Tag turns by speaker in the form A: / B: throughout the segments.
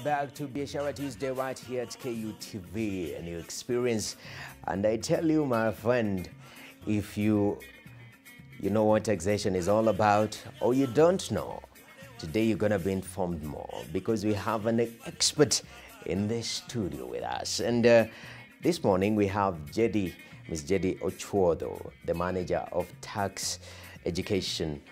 A: back to Biashara Tuesday right here at KUTV, a new experience. And I tell you, my friend, if you know what taxation is all about, or you don't know, today you're going to be informed more because we have an expert in the studio with us. And this morning we have Jeddy, Ms. Jeddy Ochuodho, the manager of tax education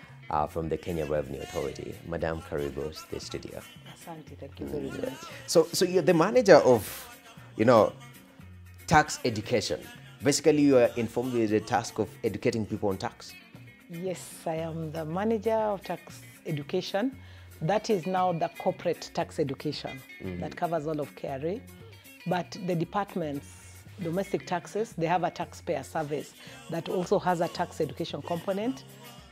A: from the Kenya Revenue Authority. Madam, karibu to the studio.
B: Asante, thank you very much.
A: So you're the manager of, tax education. Basically, you are informed with the task of educating people on tax.
B: Yes, I am the manager of tax education. That is now the corporate tax education that covers all of KRA. But the departments, domestic taxes, they have a taxpayer service that also has a tax education component.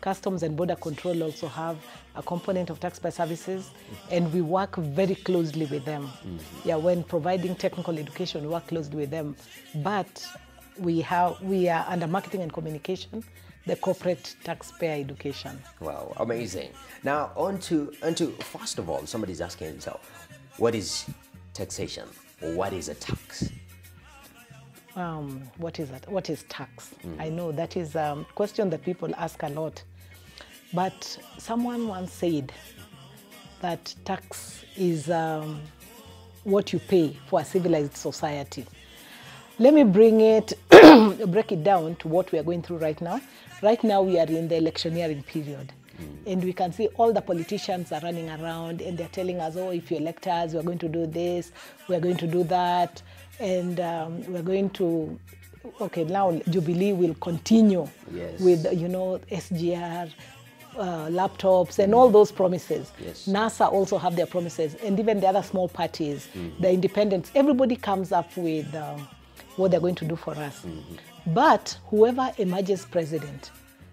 B: Customs and Border Control also have a component of taxpayer services, and we work very closely with them. Yeah, when providing technical education, we work closely with them. But we are under marketing and communication, the corporate taxpayer education.
A: Wow, amazing. Now, on to first of all, somebody's asking himself, what is taxation, or what is a tax?
B: What is that? What is tax? I know that is a question that people ask a lot. But someone once said that tax is what you pay for a civilized society. Let me break it down to what we are going through right now. Right now we are in the electioneering period. And we can see all the politicians are running around and they're telling us, oh, if you elect us, we're going to do this, we're going to do that. And we're going to, okay, now Jubilee will continue with, SGR, laptops and all those promises. NASA also have their promises, and even the other small parties, the independents, everybody comes up with what they're going to do for us. But whoever emerges president,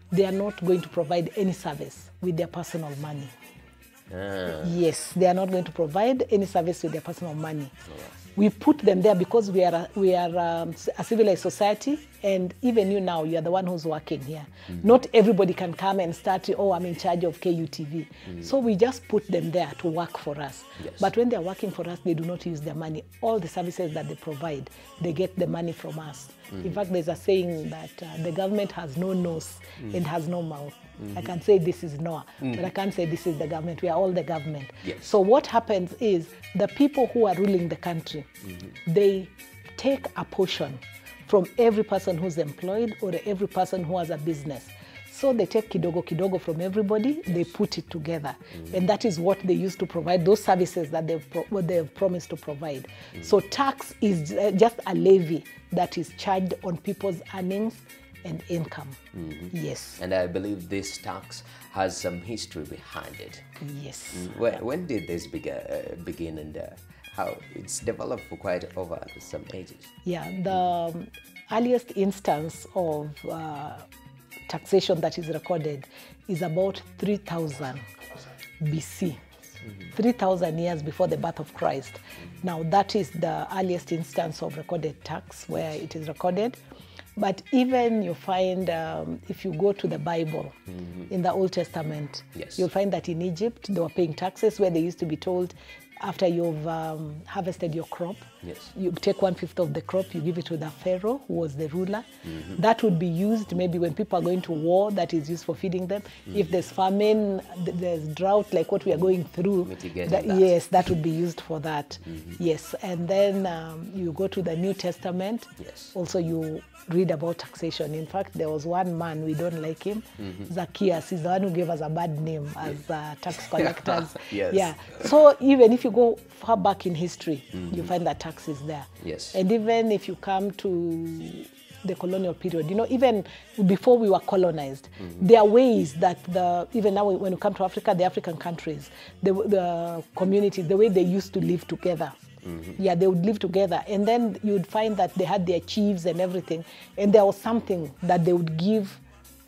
B: they are not going to provide any service with their personal money. Yes, they are not going to provide any service with their personal money. We put them there because we are a civilized society, and even you now, you are the one who's working here. Not everybody can come and start, oh, I'm in charge of KUTV. So we just put them there to work for us. But when they're working for us, they do not use their money. All the services that they provide, they get the money from us. In fact, there's a saying that the government has no nose and has no mouth. I can say this is Noah, but I can't say this is the government. We are all the government. So what happens is the people who are ruling the country, they take a portion from every person who's employed or every person who has a business. So they take kidogo kidogo from everybody, they put it together. And that is what they use to provide those services that they've promised to provide. So tax is just a levy that is charged on people's earnings and income. Yes.
A: And I believe this tax has some history behind it.
B: Yes.
A: When did this begin and how it's developed for quite over some ages? Yeah,
B: the earliest instance of taxation that is recorded is about 3000 BC. 3,000 years before the birth of Christ. Now that is the earliest instance of recorded tax where it is recorded. But even you find, if you go to the Bible, in the Old Testament, you'll find that in Egypt, they were paying taxes where they used to be told, after you've harvested your crop, you take 1/5 of the crop, you give it to the Pharaoh, who was the ruler. That would be used maybe when people are going to war, that is used for feeding them. If there's famine, there's drought, like what we are going through, yes, that would be used for that. Yes, and then you go to the New Testament, also you read about taxation. In fact, there was one man, we don't like him, Zacchaeus, he's the one who gave us a bad name as tax collectors. Yeah. So even if you go far back in history, you find that tax is there. And even if you come to the colonial period, even before we were colonized, there are ways that even now when you come to Africa, the African countries, the communities, the way they used to live together. Yeah, they would live together, and then you would find that they had their chiefs and everything, and there was something that they would give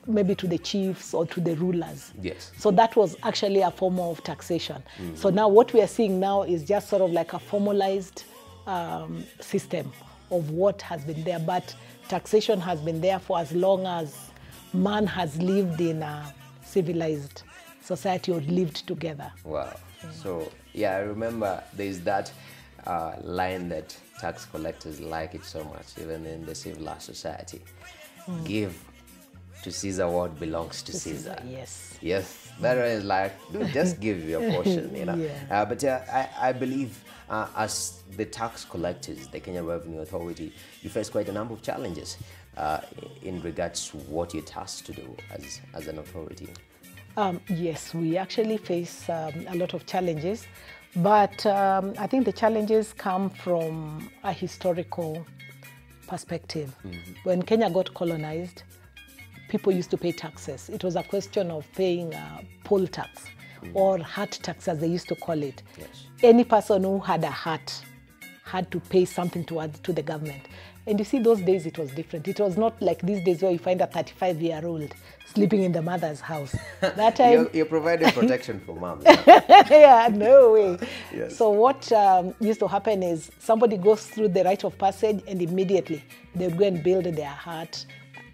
B: maybe to the chiefs or to the rulers. So that was actually a form of taxation. So now what we are seeing now is just sort of like a formalized system of what has been there, but taxation has been there for as long as man has lived in a civilized society or lived together.
A: Wow. So, yeah, I remember there's that line that tax collectors like it so much, even in the civilized society. Give to Caesar what belongs to Caesar.
B: Yes.
A: Yes, that is like, dude, just give your portion, you know.
B: Yeah.
A: But I believe as the tax collectors, the Kenya Revenue Authority, you face quite a number of challenges in regards to what you're tasked to do as an authority.
B: Yes, we actually face a lot of challenges, but I think the challenges come from a historical perspective. When Kenya got colonized, people used to pay taxes. It was a question of paying poll tax or hat tax, as they used to call it.
A: Yes.
B: Any person who had a hat had to pay something to the government. And you see, those days it was different. It was not like these days where you find a 35-year-old sleeping in the mother's house. That time,
A: you're providing protection for moms.
B: yeah, no way.
A: Yes.
B: So what used to happen is somebody goes through the rite of passage and immediately they would go and build their hut,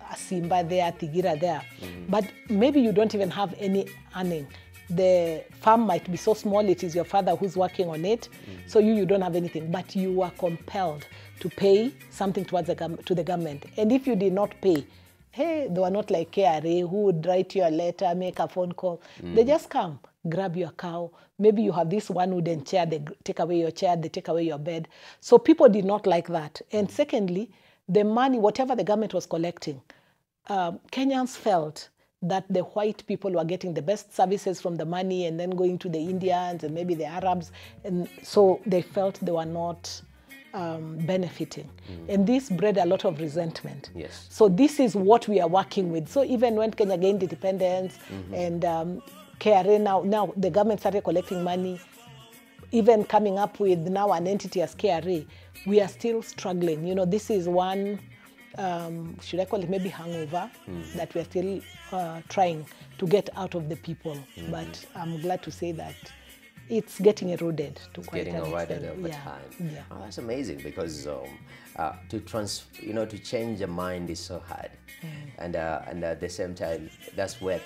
B: a Simba there, Tigira there. But maybe you don't even have any earning. The farm might be so small, it is your father who's working on it, so you don't have anything, but you are compelled to pay something towards to the government. And if you did not pay, hey, they were not like KRA who would write you a letter, make a phone call. They just come, grab your cow. Maybe you have this one wooden chair, they take away your chair, they take away your bed. So people did not like that. And secondly, the money, whatever the government was collecting, Kenyans felt that the white people were getting the best services from the money and then going to the Indians and maybe the Arabs. And so they felt they were not benefiting. And this bred a lot of resentment.
A: Yes.
B: So this is what we are working with. So even when Kenya gained independence and KRA now the government started collecting money, even coming up with now an entity as KRA, we are still struggling. You know, this is one, should I call it maybe hangover, that we're still trying to get out of the people. But I'm glad to say that it's getting eroded to quite an extent.
A: Getting eroded over time.
B: Yeah.
A: Oh, that's amazing, because to change a mind is so hard, and at the same time, that's where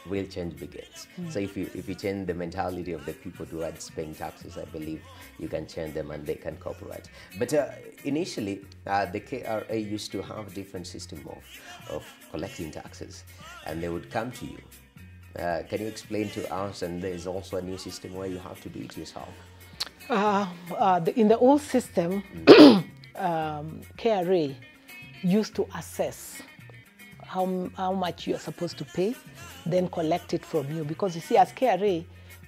A: real change begins. So if you change the mentality of the people towards paying taxes, I believe you can change them and they can cooperate. But initially, the KRA used to have a different system of collecting taxes, and they would come to you. Can you explain to us? And there's also a new system where you have to do it yourself.
B: In the old system, KRA used to assess how much you are supposed to pay, then collect it from you. Because you see, as KRA,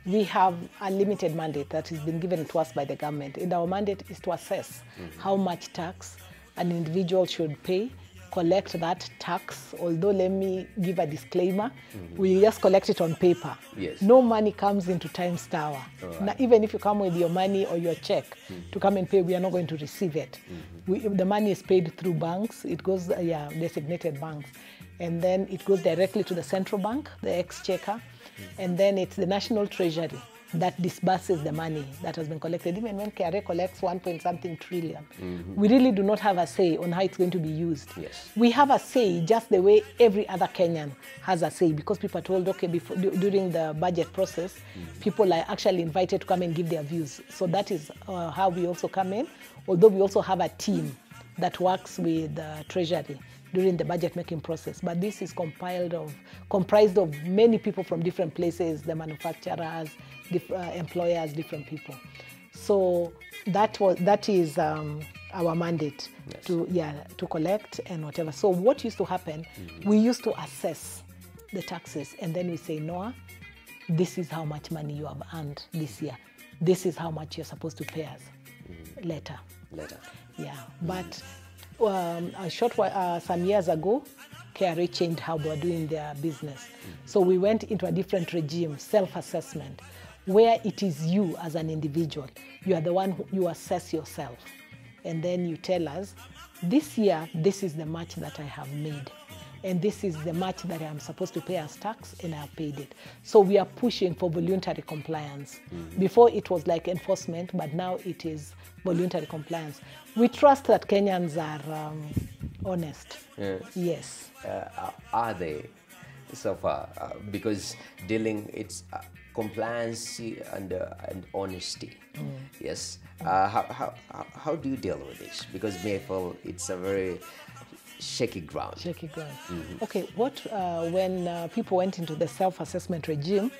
B: we have a limited mandate that has been given to us by the government. And our mandate is to assess how much tax an individual should pay, collect that tax, although let me give a disclaimer, we just collect it on paper.
A: Yes.
B: No money comes into Times Tower.
A: Right.
B: Now, even if you come with your money or your check to come and pay, we are not going to receive it. The money is paid through banks. It goes, designated banks. And then it goes directly to the central bank, the exchequer, and then it's the National Treasury that disburses the money that has been collected. Even when KRA collects 1-point-something trillion, we really do not have a say on how it's going to be used.
A: Yes.
B: We have a say just the way every other Kenyan has a say, because people are told, okay, during the budget process, people are actually invited to come and give their views. So that is how we also come in, although we also have a team that works with the Treasury during the budget making process. But this is comprised of many people from different places, the manufacturers, employers, different people. So that is our mandate. Yes. to collect and whatever. So what used to happen, we used to assess the taxes, and then we say, Noah, this is how much money you have earned this year. This is how much you're supposed to pay us later. Yeah, but some years ago, KRA changed how they were doing their business. So we went into a different regime, self-assessment, where it is you as an individual. You are the one you assess yourself. And then you tell us, this year, this is the much that I have made. And this is the much that I'm supposed to pay as tax, and I have paid it. So we are pushing for voluntary compliance. Before it was like enforcement, but now it is voluntary compliance. We trust that Kenyans are honest.
A: Yes.
B: Yes.
A: Are they? so far? Because it's compliance and honesty. Yes. How do you deal with this? Because me, I feel it's a very shaky ground.
B: Shaky ground. Okay, when people went into the self-assessment regime,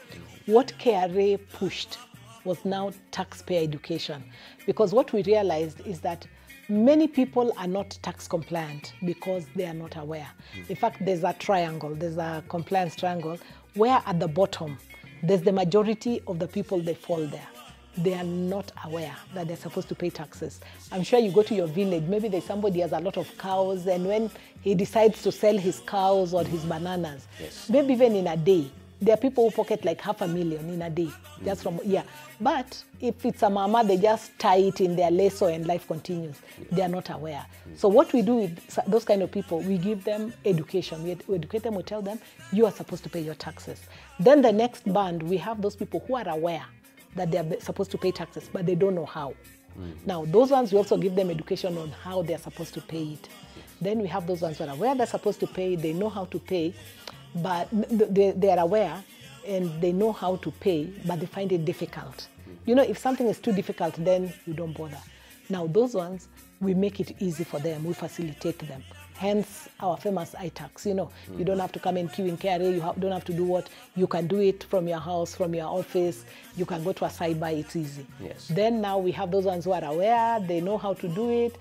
B: what KRA pushed was now taxpayer education. Because what we realized is that many people are not tax compliant because they are not aware. In fact, there's a triangle, there's a compliance triangle, where at the bottom, there's the majority of the people that fall there. They are not aware that they're supposed to pay taxes. I'm sure you go to your village, maybe there's somebody who has a lot of cows, and when he decides to sell his cows or his bananas, maybe even in a day, there are people who pocket like $500,000 in a day, just from, But if it's a mama, they just tie it in their lasso and life continues. They are not aware. So what we do with those kind of people, we give them education. We educate them, we tell them, you are supposed to pay your taxes. Then the next band, we have those people who are aware that they are supposed to pay taxes, but they don't know how. Now, those ones, we also give them education on how they're supposed to pay it. Then we have those ones who are aware they're supposed to pay, they know how to pay, but they are aware and they know how to pay, but they find it difficult. You know, if something is too difficult, then you don't bother. Now, those ones, we make it easy for them, we facilitate them. Hence our famous iTax, you know, you don't have to come and queue in KRA, you don't have to do what, you can do it from your house, from your office, you can go to a cyber, it's easy. Then now we have those ones who are aware, they know how to do it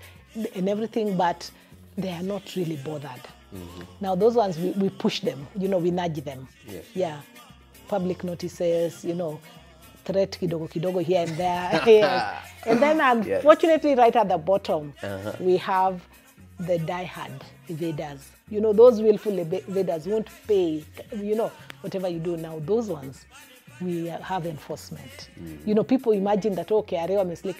B: and everything, but they are not really bothered. Now those ones, we push them, you know, we nudge them. Public notices, you know, threat kidogo kidogo here and there. And then unfortunately right at the bottom, we have the die-hard evaders. You know, those willful evaders won't pay, you know, whatever you do now. Those ones, we have enforcement. You know, people imagine that, okay,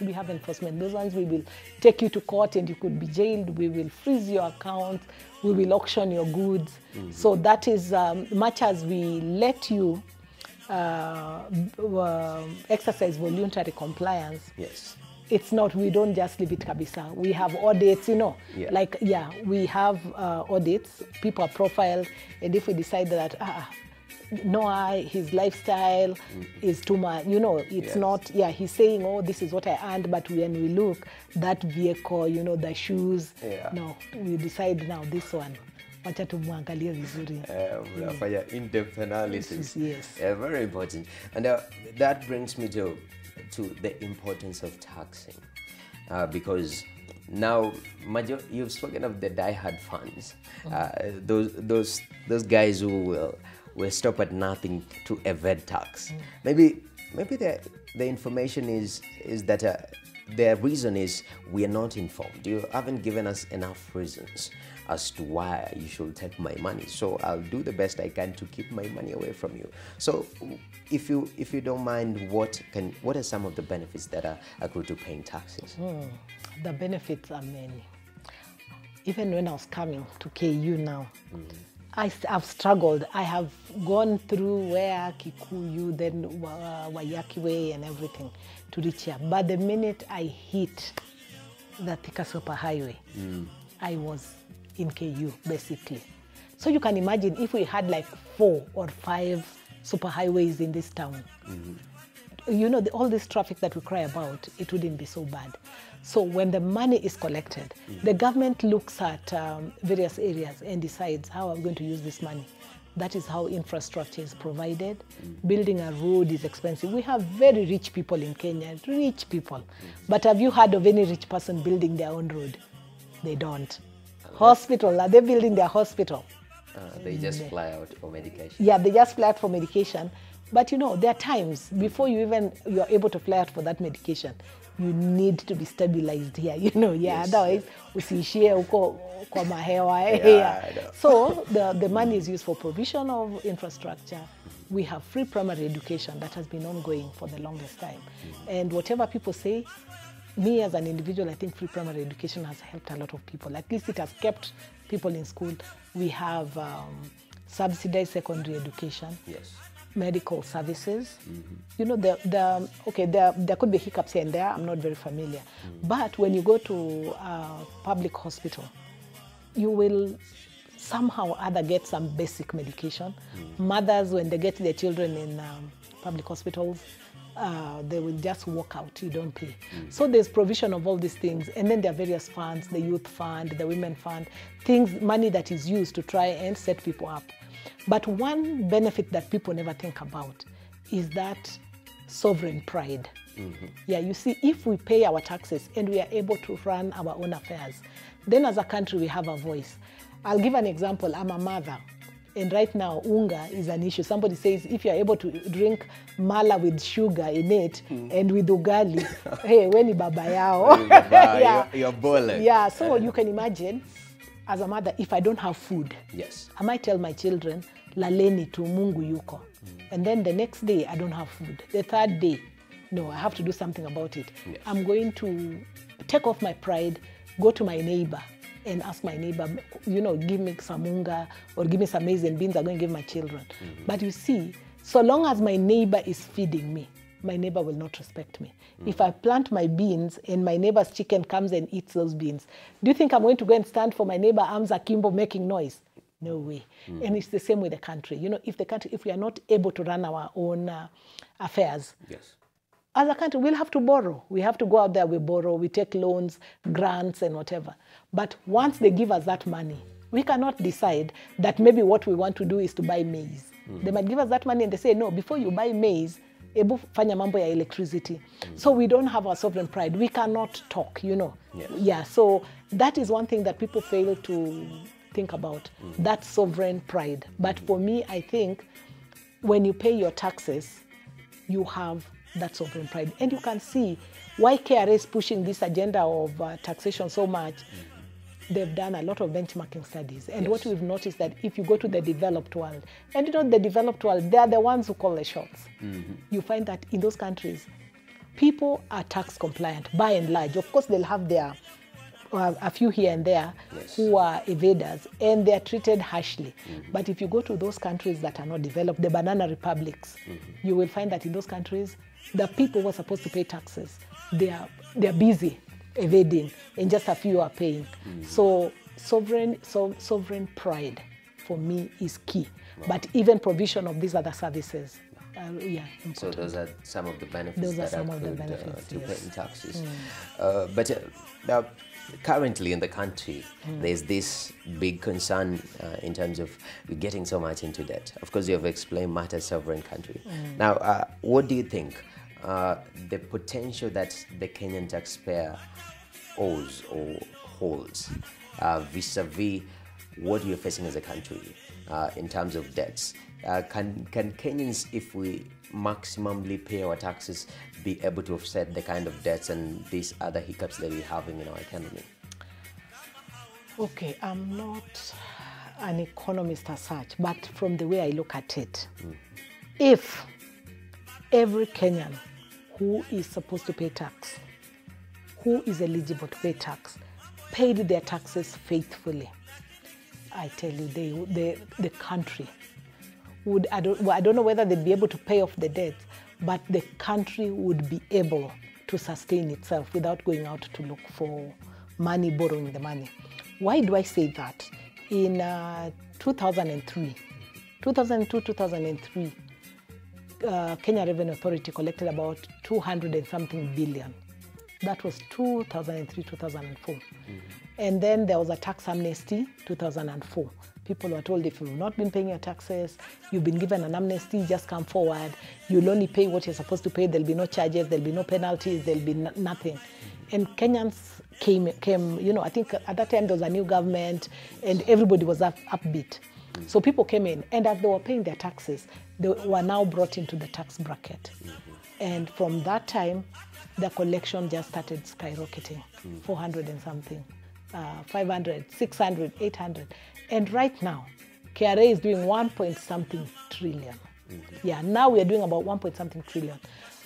B: we have enforcement. Those ones, we will take you to court and you could be jailed. We will freeze your account. We will auction your goods. So that is, much as we let you exercise voluntary compliance, it's not, we don't just leave it kabisa. We have audits, you know, we have audits, people are profiled, and if we decide that, his lifestyle is too much, you know, it's not, he's saying, oh, this is what I earned, but when we look, that vehicle, you know, the shoes, no, we decide now this one. Wacha tumwangalie vizuri.
A: Unafanya in-depth analysis.
B: Yes.
A: Very important. And that brings me to the importance of taxing. Because now, you've spoken of the die-hard funds. Those guys who will stop at nothing to evade tax. Maybe the information is that the reason is we are not informed. You haven't given us enough reasons as to why you should take my money. So I'll do the best I can to keep my money away from you. So if you don't mind, what are some of the benefits that are accrued to paying taxes?
B: The benefits are many. Even when I was coming to KU now, I've struggled. I have gone through where Kikuyu, then Wayaki Way and everything to reach here. But the minute I hit the Thika Super Highway, I was in KU, basically. So you can imagine if we had like 4 or 5 super highways in this town, you know, all this traffic that we cry about, it wouldn't be so bad. So when the money is collected, the government looks at various areas and decides how I'm going to use this money. That is how infrastructure is provided. Building a road is expensive. We have very rich people in Kenya, rich people. But have you heard of any rich person building their own road? They don't. Hospital, are they building their hospital?
A: They just fly out for medication.
B: Yeah, they just fly out for medication. But you know, there are times before you're able to fly out for that medication, you need to be stabilized here, you know, otherwise usiishie huko kwa mahewa. So the money is used for provision of infrastructure. We have free primary education that has been ongoing for the longest time. And whatever people say, me as an individual, I think free primary education has helped a lot of people. At least it has kept people in school. We have subsidized secondary education. Medical services. You know, there could be hiccups here and there. I'm not very familiar. But when you go to a public hospital, you will somehow or other get some basic medication. Mothers, when they get their children in public hospitals, they will just walk out, you don't pay. So there's provision of all these things. And then there are various funds, the youth fund, the women fund, money that is used to try and set people up. But one benefit that people never think about is that sovereign pride. Yeah, you see, if we pay our taxes and we are able to run our own affairs, then as a country we have a voice. I'll give an example. I'm a mother. And right now, unga is an issue. Somebody says if you're able to drink mala with sugar in it and with ugali, hey, weni baba yao.
A: Yeah. You're bowling.
B: Yeah, so you can imagine, as a mother, if I don't have food,
A: yes,
B: I might tell my children, laleni tu mungu yuko. And then the next day, I don't have food. The third day, no, I have to do something about it. Yes. I'm going to take off my pride, go to my neighbor, and ask my neighbor, you know, give me some unga or give me some maize and beans I'm going to give my children. But you see, so long as my neighbor is feeding me, my neighbor will not respect me. If I plant my beans and my neighbor's chicken comes and eats those beans, do you think I'm going to go and stand for my neighbor arms akimbo making noise? No way. And it's the same with the country. You know, if we are not able to run our own affairs,
A: yes,
B: as a country, we'll have to borrow. We have to go out there, we borrow, we take loans, grants, and whatever. But once they give us that money, we cannot decide that maybe what we want to do is to buy maize. They might give us that money and they say, no, before you buy maize, ebu fanya mambo ya electricity. So we don't have our sovereign pride. We cannot talk, you know.
A: Yes.
B: Yeah, so that is one thing that people fail to think about, that sovereign pride. But for me, I think when you pay your taxes, you have that sovereign pride. And you can see why KRA is pushing this agenda of taxation so much. They've done a lot of benchmarking studies. And what we've noticed that if you go to the developed world, and you know the developed world, they are the ones who call the shots. You find that in those countries, people are tax compliant by and large. Of course, they'll have their a few here and there who are evaders, and they're treated harshly. But if you go to those countries that are not developed, the banana republics, you will find that in those countries, the people who are supposed to pay taxes, they're busy evading, and just a few are paying. So sovereign pride for me is key. But even provision of these other services, yeah. Important.
A: So those are some of the benefits
B: those
A: that
B: are some
A: are
B: of the
A: accrued
B: benefits,
A: to paying taxes.
B: Mm.
A: Currently in the country, there's this big concern in terms of getting so much into debt. Of course, you have explained matters sovereign country. Now, what do you think the potential that the Kenyan taxpayer owes or holds vis-a-vis what you're facing as a country in terms of debts? Can Kenyans, if we maximally pay our taxes, be able to offset the kind of debts and these other hiccups that we're having in our economy?
B: Okay, I'm not an economist as such, but from the way I look at it, if every Kenyan who is supposed to pay tax, who is eligible to pay tax, paid their taxes faithfully, I tell you, the country would, I don't know whether they'd be able to pay off the debt, but the country would be able to sustain itself without going out to look for money, borrowing the money. Why do I say that? In 2002, 2003, Kenya Revenue Authority collected about 200 and something billion. That was 2003, 2004. And then there was a tax amnesty, 2004. People were told, if you've not been paying your taxes, you've been given an amnesty, just come forward. You'll only pay what you're supposed to pay. There'll be no charges, there'll be no penalties, there'll be nothing. And Kenyans came, you know, I think at that time there was a new government and everybody was upbeat. So people came in, and as they were paying their taxes, they were now brought into the tax bracket. And from that time, the collection just started skyrocketing, 400 and something, 500, 600, 800. And right now, KRA is doing 1 point something trillion. Yeah, now we are doing about 1 point something trillion.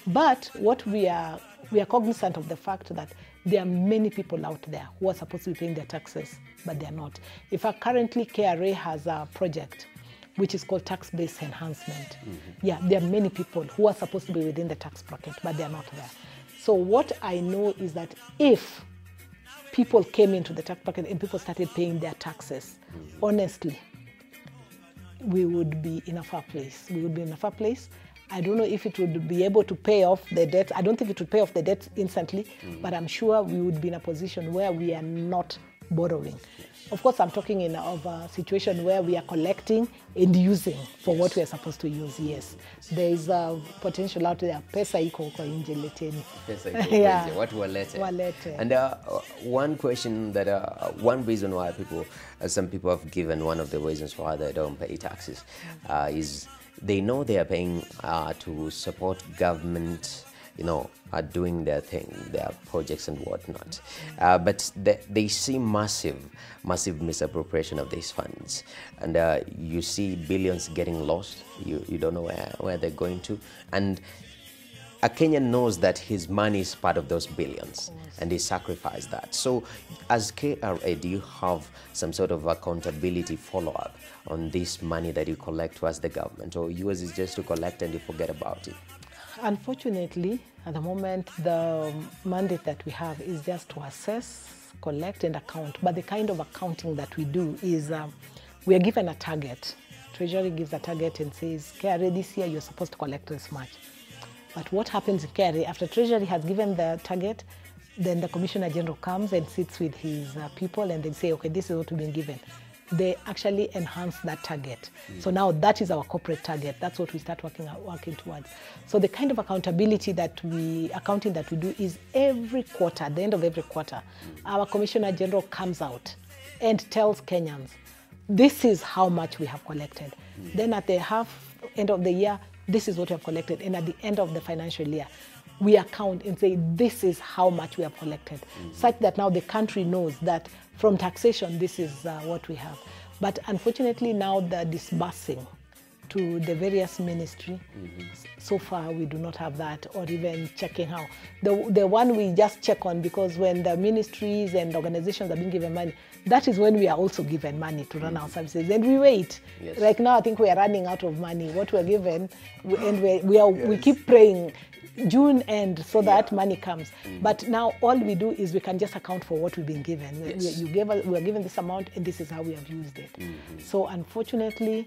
B: But what we are cognizant of the fact that there are many people out there who are supposed to be paying their taxes, but they are not. In fact, currently KRA has a project which is called tax-based enhancement. Yeah, there are many people who are supposed to be within the tax bracket, but they are not there. So what I know is that if people came into the tax bracket and people started paying their taxes, honestly, we would be in a far place. We would be in a far place. I don't know if it would be able to pay off the debt. I don't think it would pay off the debt instantly, but I'm sure we would be in a position where we are not borrowing. Of course, I'm talking of a situation where we are collecting and using for what we are supposed to use. Yes, there is a potential out there. Pesa iko kwa nje leteni.
A: Pesa iko kwa nje. Watu walete.
B: Walete.
A: And one question that one reason why some people have given, one of the reasons why they don't pay taxes is they know they are paying to support government, are doing their thing, their projects and whatnot. But they see massive misappropriation of these funds. And you see billions getting lost. You don't know where they're going to. And a Kenyan knows that his money is part of those billions, and he sacrificed that. So as KRA, do you have some sort of accountability follow-up on this money that you collect towards the government, or yours is just to collect and you forget about it?
B: Unfortunately, at the moment, the mandate that we have is just to assess, collect, and account. But the kind of accounting that we do is we are given a target. Treasury gives a target and says, KRA, this year you're supposed to collect this much. But what happens in KRA, after Treasury has given the target, then the Commissioner General comes and sits with his people and they say, okay, this is what we've been given. They actually enhance that target. So now that is our corporate target. That's what we start working towards. So the kind of accounting that we do is every quarter, at the end of every quarter, our Commissioner General comes out and tells Kenyans, this is how much we have collected. Then at the end of the year, this is what we have collected. And at the end of the financial year, we account and say, this is how much we have collected. Such that now the country knows that from taxation, this is what we have. But unfortunately, now the disbursing to the various ministry, so far we do not have that, or even checking how. The one we just check on, because when the ministries and organizations are being given money, that is when we are also given money to run our services, and we wait.
A: Yes.
B: Like now, I think we are running out of money. What we're given, we keep praying June end so that money comes. But now all we do is we can just account for what we've been given.
A: Yes.
B: We are given this amount, and this is how we have used it. So unfortunately,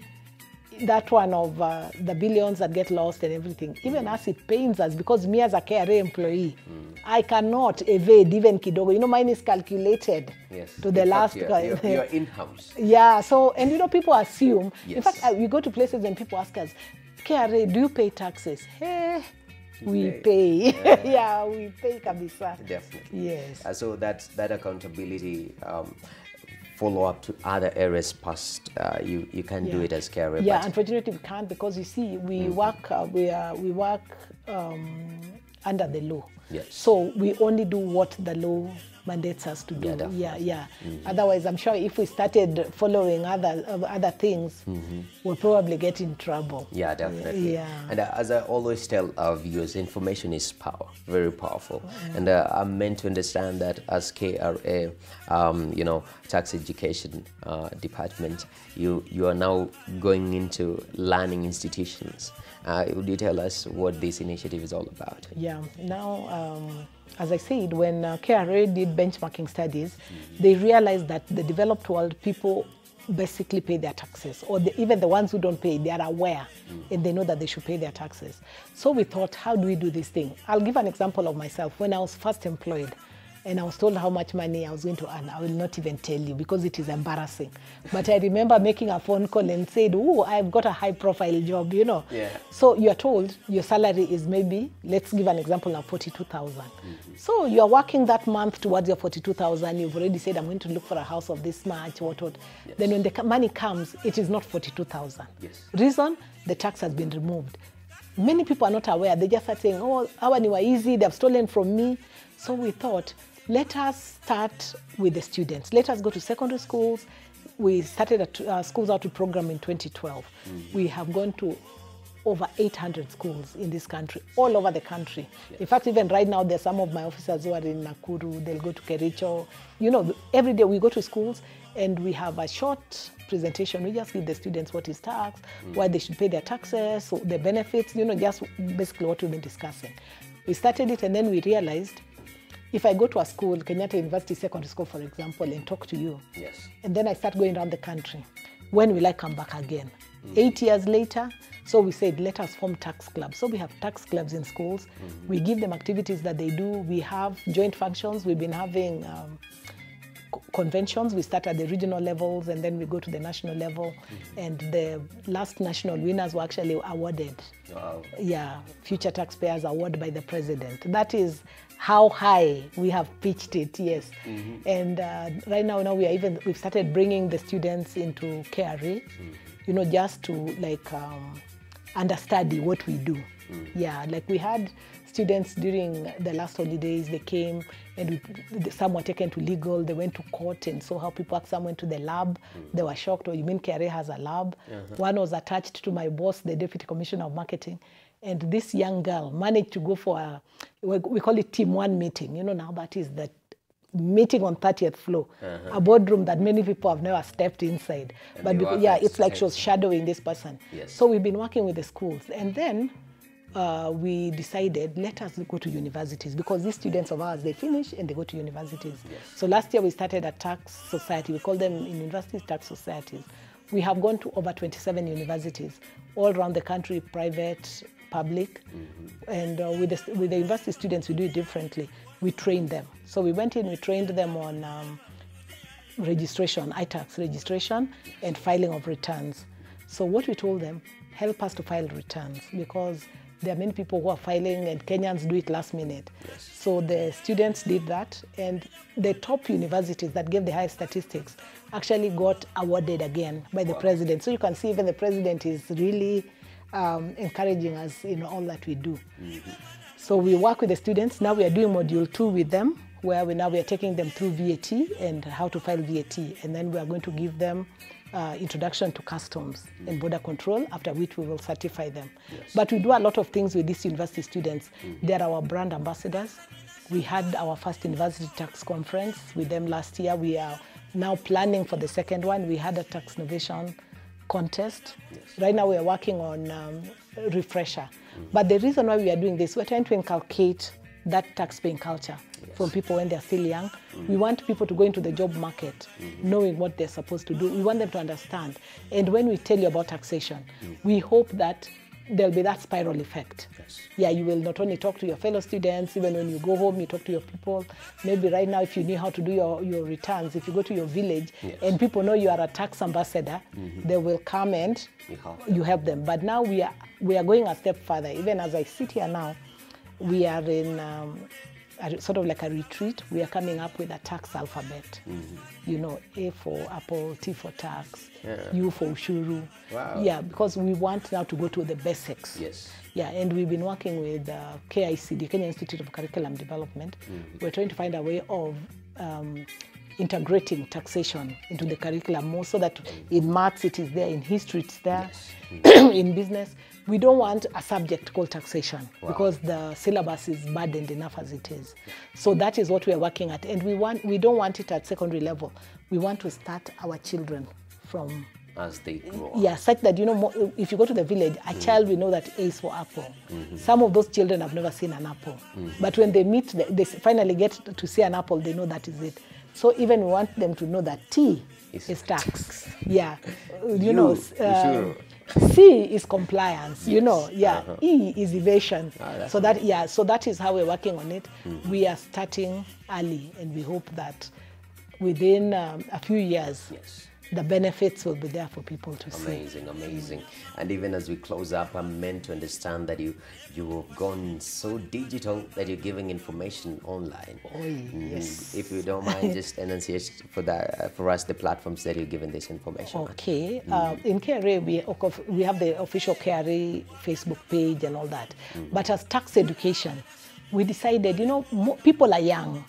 B: that one of the billions that get lost and everything, even us, it pains us, because me as a KRA employee, I cannot evade even kidogo. Mine is calculated to the last.
A: You're in-house.
B: Yeah, so, and people assume, in
A: Yes.
B: fact, we go to places and people ask us, KRA, do you pay taxes? Hey, we pay. Yeah, we pay kabisa.
A: Definitely.
B: Yes.
A: So that accountability follow up to other areas past, you can do it as KRA.
B: Yeah, unfortunately we can't, because you see, we work under the law.
A: Yes.
B: So we only do what the law mandates us to do. Otherwise, I'm sure if we started following other things, we'll probably get in trouble.
A: Yeah, definitely. And as I always tell our viewers, information is power, very powerful. And I'm meant to understand that as KRA, tax education department, you are now going into learning institutions. Would you tell us what this initiative is all about? Yeah,
B: now, as I said, when KRA did benchmarking studies, they realized that the developed world, people basically pay their taxes, or even the ones who don't pay, they are aware and they know that they should pay their taxes. So we thought, how do we do this thing? I'll give an example of myself. When I was first employed, and I was told how much money I was going to earn, I will not even tell you, because it is embarrassing. But I remember making a phone call and said, oh, I've got a high-profile job,
A: Yeah.
B: So you are told your salary is maybe, let's give an example of 42,000. So you are working that month towards your 42,000. You've already said, I'm going to look for a house of this much, what.
A: Yes.
B: Then when the money comes, it is not 42,000.
A: Yes.
B: Reason, the tax has been removed. Many people are not aware. They just start saying, oh, our new easy, they've stolen from me. So we thought, let us start with the students. Let us go to secondary schools. We started a Schools Out program in 2012. We have gone to over 800 schools in this country, all over the country. Yes. In fact, even right now, there's some of my officers who are in Nakuru. They'll go to Kericho. Every day we go to schools and we have a short presentation. We just give the students what is tax, why they should pay their taxes, so the benefits, just basically what we've been discussing. We started it, and then we realized if I go to a school, Kenyatta University Secondary School, for example, and talk to you,
A: Yes.
B: and then I start going around the country, when will I come back again? 8 years later, so we said, let us form tax clubs. So we have tax clubs in schools. We give them activities that they do. We have joint functions. We've been having conventions. We start at the regional levels, and then we go to the national level. And the last national winners were actually awarded.
A: Wow.
B: Yeah, Future Taxpayers Award by the president. That is how high we have pitched it, yes. And right now we've started bringing the students into KRA, you know, just to like understudy what we do. Yeah, like we had students during the last holidays, they came and some were taken to legal, they went to court and saw how people act. Some went to the lab, they were shocked, oh, you mean KRA has a lab? One was attached to my boss, the Deputy Commissioner of Marketing, and this young girl managed to go for we call it Team 1 meeting. You know, now that is the meeting on 30th floor, a boardroom that many people have never stepped inside.
A: And
B: but because, it's like she was shadowing this person.
A: Yes.
B: So we've been working with the schools. And then we decided, let us go to universities, because these students of ours, they finish and they go to universities.
A: Yes.
B: So last year we started a tax society. We call them in universities tax societies. We have gone to over 27 universities all around the country, private, public. And with the university students, we do it differently. We train them. So we went in, we trained them on registration, iTax registration, and filing of returns. So what we told them, help us to file returns, because there are many people who are filing and Kenyans do it last minute.
A: Yes.
B: So the students did that, and the top universities that gave the highest statistics actually got awarded again by the president. So you can see even the president is really encouraging us in all that we do. So we work with the students. Now we are doing module 2 with them, where we are taking them through VAT and how to file VAT. And then we are going to give them introduction to customs and border control, after which we will certify them.
A: Yes.
B: But we do a lot of things with these university students. They're our brand ambassadors. We had our first university tax conference with them last year. We are now planning for the second one. We had a tax innovation contest.
A: Yes.
B: Right now we are working on refresher. But the reason why we are doing this, we're trying to inculcate that tax-paying culture from people when they're still young. We want people to go into the job market knowing what they're supposed to do. We want them to understand. And when we tell you about taxation, we hope that there'll be that spiral effect.
A: Yes.
B: Yeah, you will not only talk to your fellow students, even when you go home, you talk to your people. Maybe right now, if you knew how to do your returns, if you go to your village and people know you are a tax ambassador, they will come and you help them. But now we are going a step further. Even as I sit here now, we are in sort of like a retreat. We are coming up with a tax alphabet. You know, A for Apple, T for tax, U for Ushuru.
A: Wow.
B: Yeah, because we want now to go to the basics.
A: Yes.
B: Yeah, and we've been working with KICD, Kenya Institute of Curriculum Development. We're trying to find a way of integrating taxation into the curriculum more, so that in maths it is there, in history it's there, in business. We don't want a subject called taxation because the syllabus is burdened enough as it is. So that is what we are working at. And we don't want it at secondary level. We want to start our children from...
A: As they grow up.
B: Yeah, such that, you know, if you go to the village, a child will know that A is for apple. Some of those children have never seen an apple. But when they meet, they finally get to see an apple, they know that is it. So even we want them to know that T is tax. Yeah. You know, C is compliance, you know, E is evasion. So that is how we're working on it. We are starting early, and we hope that within a few years, the benefits will be there for people to see.
A: Amazing, amazing. And even as we close up, I'm meant to understand that you have gone so digital that you're giving information online.
B: Oh, yes.
A: If you don't mind, just enunciate for us the platforms that you're giving this information on.
B: Okay. In KRA, we have the official KRA Facebook page and all that. But as tax education, we decided, you know, people are young.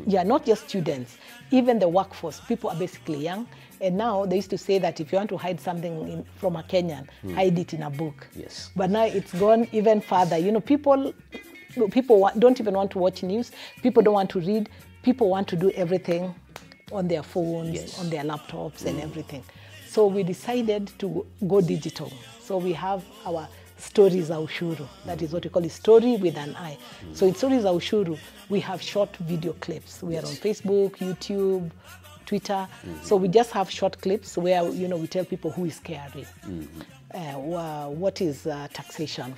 B: Yeah, not just students. Even the workforce, people are basically young. And now they used to say that if you want to hide something from a Kenyan, hide it in a book.
A: Yes.
B: But now it's gone even further. You know, people don't even want to watch news. People don't want to read. People want to do everything on their phones, on their laptops and everything. So we decided to go digital. So we have our Stori za Ushuru. That is what we call it, story with an I. So in Stori za Ushuru, we have short video clips. We are on Facebook, YouTube, Twitter. So we just have short clips where, you know, we tell people who is KRA, what is taxation,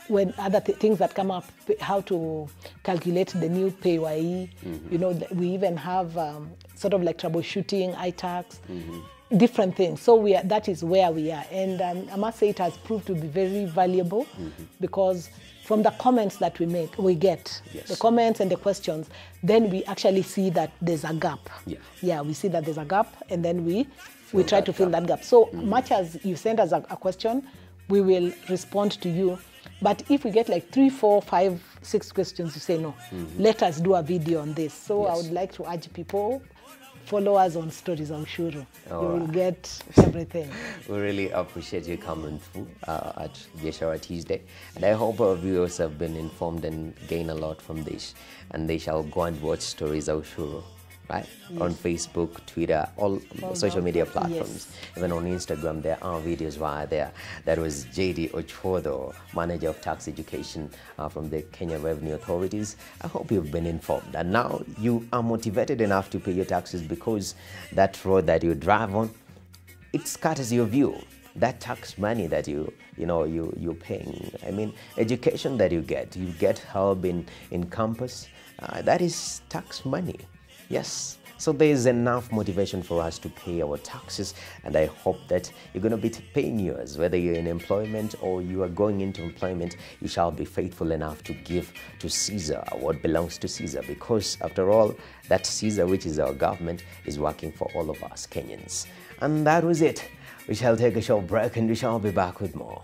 B: when other things that come up, how to calculate the new PAYE. You know, we even have sort of like troubleshooting, iTax, different things. So that is where we are. And I must say it has proved to be very valuable because from the comments that we get, the comments and the questions, then we actually see that there's a gap. Yeah, we see that there's a gap, and then we try to fill that gap. So much as you send us a question, we will respond to you. But if we get like 3, 4, 5, 6 questions, you say no, let us do a video on this. So I would like to urge people, follow us on Stori za Ushuru. You will get everything.
A: We really appreciate you coming through at Biashara Tuesday. And I hope our viewers have been informed and gained a lot from this. And they shall go and watch Stori za Ushuru, right? On Facebook, Twitter, all social media platforms. Even on Instagram, there are videos via there. That was Jeddy Ochuodho, Manager of Tax Education from the Kenya Revenue Authorities. I hope you've been informed. And now you are motivated enough to pay your taxes because that road that you drive on, it scatters your view. That tax money that you're paying. I mean, education that you get help in campus. That is tax money. Yes, so there is enough motivation for us to pay our taxes, and I hope that you're going to be paying yours. Whether you're in employment or you are going into employment, you shall be faithful enough to give to Caesar what belongs to Caesar, because after all, that Caesar, which is our government, is working for all of us Kenyans. And that was it. We shall take a short break and we shall be back with more.